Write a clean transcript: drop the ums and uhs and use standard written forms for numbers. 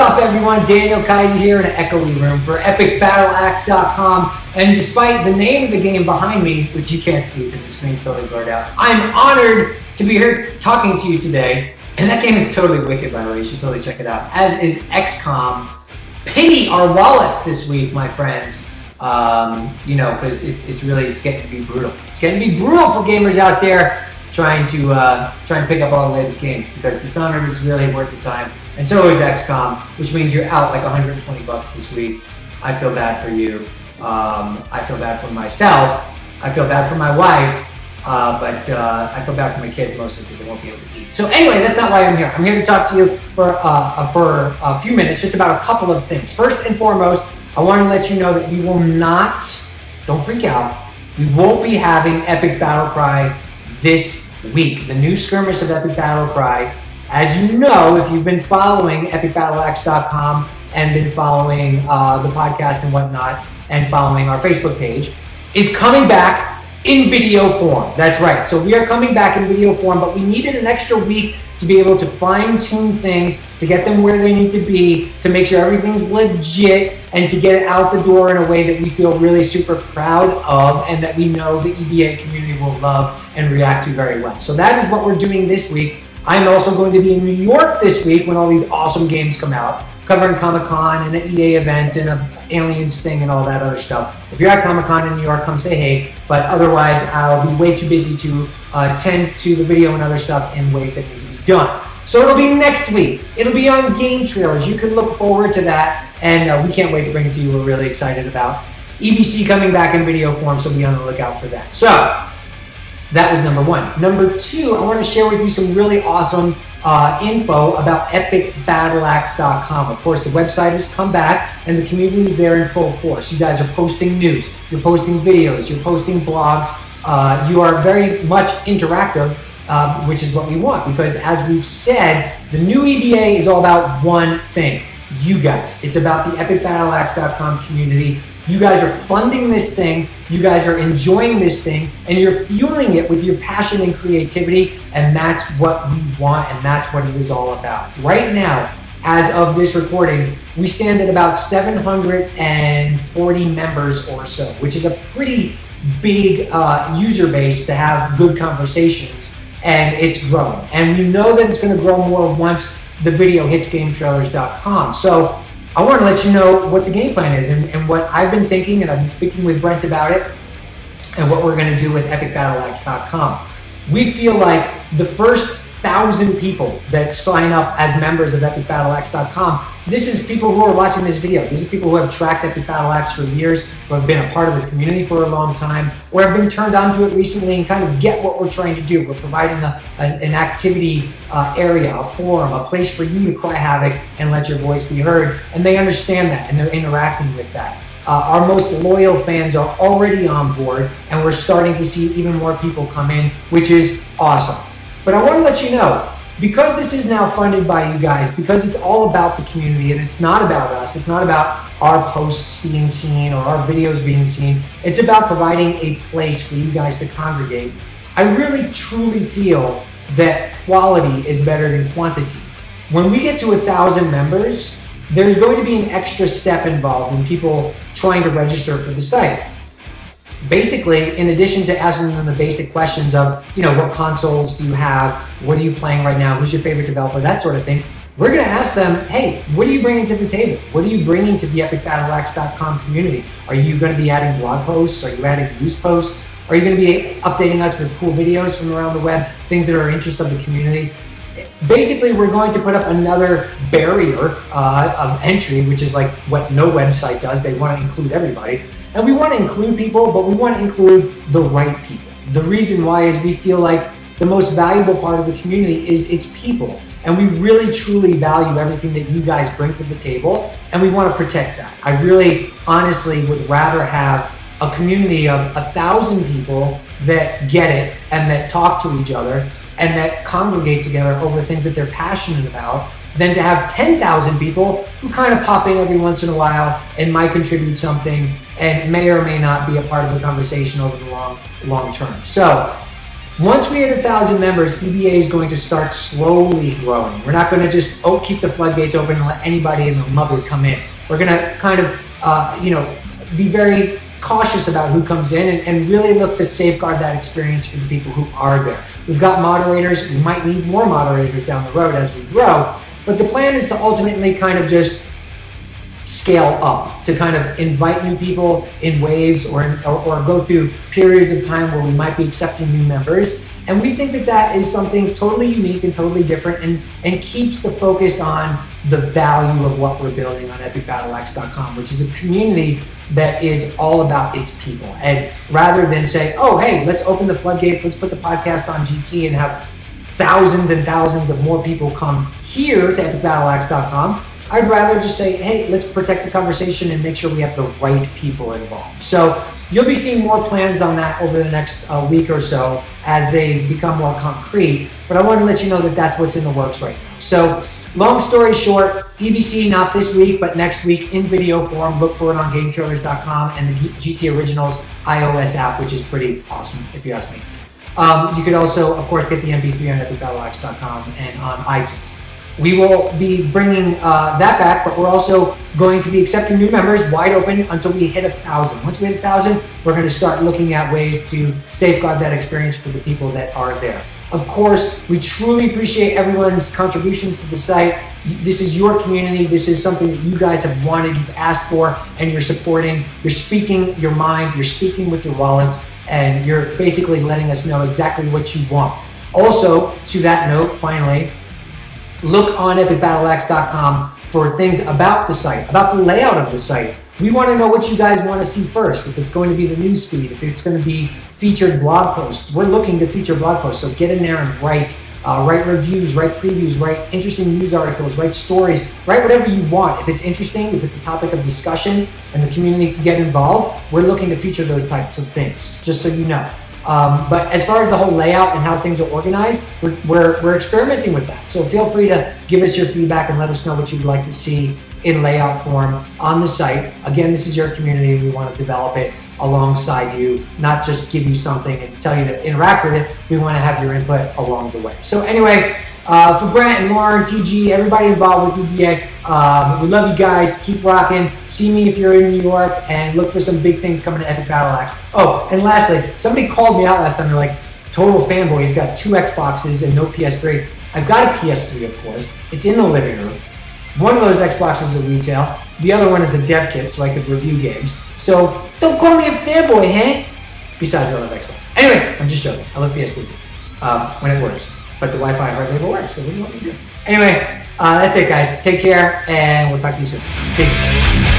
up, everyone? Daniel Kaiser here in an echoey room for EpicBattleAxe.com. And despite the name of the game behind me, which you can't see because the screen's totally blurred out, I'm honored to be here talking to you today. And that game is totally wicked, by the way. You should totally check it out. As is XCOM. Pity our wallets this week, my friends. You know, because it's getting to be brutal. It's getting to be brutal for gamers out there trying to pick up all the latest games, because Dishonored is really worth the time, and so is XCOM, which means you're out like 120 bucks this week. I feel bad for you. I feel bad for myself. I feel bad for my wife, but I feel bad for my kids mostly because they won't be able to eat. So anyway, that's not why I'm here. I'm here to talk to you for a few minutes, just about a couple of things. First and foremost, I want to let you know that we will not, don't freak out, we won't be having EpicBattleCry this week. The new skirmish of EpicBattleCry, as you know, if you've been following EpicBattleAxe.com and been following the podcast and whatnot, and following our Facebook page, is coming back in video form. That's right. So we are coming back in video form, but we needed an extra week to be able to fine-tune things, to get them where they need to be, to make sure everything's legit, and to get it out the door in a way that we feel really super proud of, and that we know the EBA community will love and react to very well. So that is what we're doing this week. I'm also going to be in New York this week when all these awesome games come out, covering Comic-Con and an EA event and an Aliens thing and all that other stuff. If you're at Comic-Con in New York, come say hey, but otherwise I'll be way too busy to tend to the video and other stuff in ways that need to be done. So it'll be next week. It'll be on game trailers. You can look forward to that, and we can't wait to bring it to you. We're really excited about EBC coming back in video form, so be on the lookout for that. So that was number one. Number two, I want to share with you some really awesome info about EpicBattleAxe.com. Of course, the website has come back and the community is there in full force. You guys are posting news, you're posting videos, you're posting blogs. You are very much interactive, which is what we want, because as we've said, the new EBA is all about one thing: you guys. It's about the EpicBattleAxe.com community. You guys are funding this thing, you guys are enjoying this thing, and you're fueling it with your passion and creativity, and that's what we want, and that's what it is all about. Right now, as of this recording, we stand at about 740 members or so, which is a pretty big user base to have good conversations, and it's growing. And we know that it's going to grow more once the video hits GameTrailers.com. So I want to let you know what the game plan is and what I've been thinking, and I've been speaking with Brent about it, and what we're going to do with EpicBattleAxe.com. We feel like the first 1,000 people that sign up as members of EpicBattleAxe.com, this is people who are watching this video. These are people who have tracked Epic Battle Axe for years, who have been a part of the community for a long time, or have been turned on to it recently and kind of get what we're trying to do. We're providing an activity area, a forum, a place for you to cry havoc and let your voice be heard. And they understand that, and they're interacting with that. Our most loyal fans are already on board, and we're starting to see even more people come in, which is awesome. But I want to let you know, because this is now funded by you guys, because it's all about the community and it's not about us, it's not about our posts being seen or our videos being seen, it's about providing a place for you guys to congregate. I really truly feel that quality is better than quantity. When we get to 1,000 members, there's going to be an extra step involved in people trying to register for the site. Basically, in addition to asking them the basic questions of, you know, what consoles do you have, what are you playing right now, who's your favorite developer, that sort of thing, we're going to ask them, hey, what are you bringing to the table? What are you bringing to the EpicBattleAxe.com community? Are you going to be adding blog posts? Are you adding news posts? Are you going to be updating us with cool videos from around the web, things that are interest of the community? Basically, we're going to put up another barrier of entry, which is like what no website does. They want to include everybody. And we want to include people, but we want to include the right people. The reason why is we feel like the most valuable part of the community is its people. And we really, truly value everything that you guys bring to the table, and we want to protect that. I really, honestly would rather have a community of 1,000 people that get it and that talk to each other and that congregate together over things that they're passionate about, than to have 10,000 people who kind of pop in every once in a while and might contribute something and may or may not be a part of the conversation over the long term. So Once we hit 1,000 members, EBA is going to start slowly growing. We're not going to just keep the floodgates open and let anybody and their mother come in. We're going to kind of, be very cautious about who comes in and really look to safeguard that experience for the people who are there. We've got moderators. We might need more moderators down the road as we grow, but the plan is to ultimately kind of just scale up, to kind of invite new people in waves or go through periods of time where we might be accepting new members. And we think that that is something totally unique and totally different and keeps the focus on the value of what we're building on EpicBattleAxe.com, which is a community that is all about its people. And rather than say, oh, hey, let's open the floodgates, let's put the podcast on GT and have thousands and thousands of more people come here to EpicBattleAxe.com, I'd rather just say, hey, let's protect the conversation and make sure we have the right people involved. So you'll be seeing more plans on that over the next week or so as they become more concrete. But I want to let you know that that's what's in the works right now. So long story short, EBC not this week, but next week in video form. Look for it on GameTrailers.com and the GT Originals iOS app, which is pretty awesome, if you ask me. You could also, of course, get the MP3 on EpicBattleAxe.com and on iTunes. We will be bringing that back, but we're also going to be accepting new members wide open until we hit 1,000. Once we hit 1,000, we're going to start looking at ways to safeguard that experience for the people that are there. Of course, we truly appreciate everyone's contributions to the site. This is your community. This is something that you guys have wanted, you've asked for, and you're supporting. You're speaking your mind, you're speaking with your wallets, and you're basically letting us know exactly what you want. Also, to that note, finally, look on EpicBattleAxe.com for things about the site, about the layout of the site. We want to know what you guys want to see first, if it's going to be the news feed, if it's going to be featured blog posts. We're looking to feature blog posts, so get in there and write reviews, write previews, write interesting news articles, write stories, write whatever you want. If it's interesting, if it's a topic of discussion and the community can get involved, we're looking to feature those types of things, just so you know. But as far as the whole layout and how things are organized, we're experimenting with that. So feel free to give us your feedback and let us know what you'd like to see in layout form on the site. Again, this is your community and we want to develop it alongside you, not just give you something and tell you to interact with it. We want to have your input along the way. So anyway, for Brent and Lauren, TG, everybody involved with EBA, we love you guys. Keep rocking. See me if you're in New York, and look for some big things coming to Epic Battle Axe. Oh, and lastly, somebody called me out last time. They're like, total fanboy. He's got 2 Xboxes and no PS3. I've got a PS3, of course. It's in the living room. One of those Xboxes is retail. The other one is a dev kit, so I could review games. So don't call me a fanboy, Hank. Besides, I love Xbox. Anyway, I'm just joking. I love PS3 too, when it works. But the Wi-Fi hardly ever works, so what do you want me to do? Anyway, that's it, guys. Take care, and we'll talk to you soon. Peace.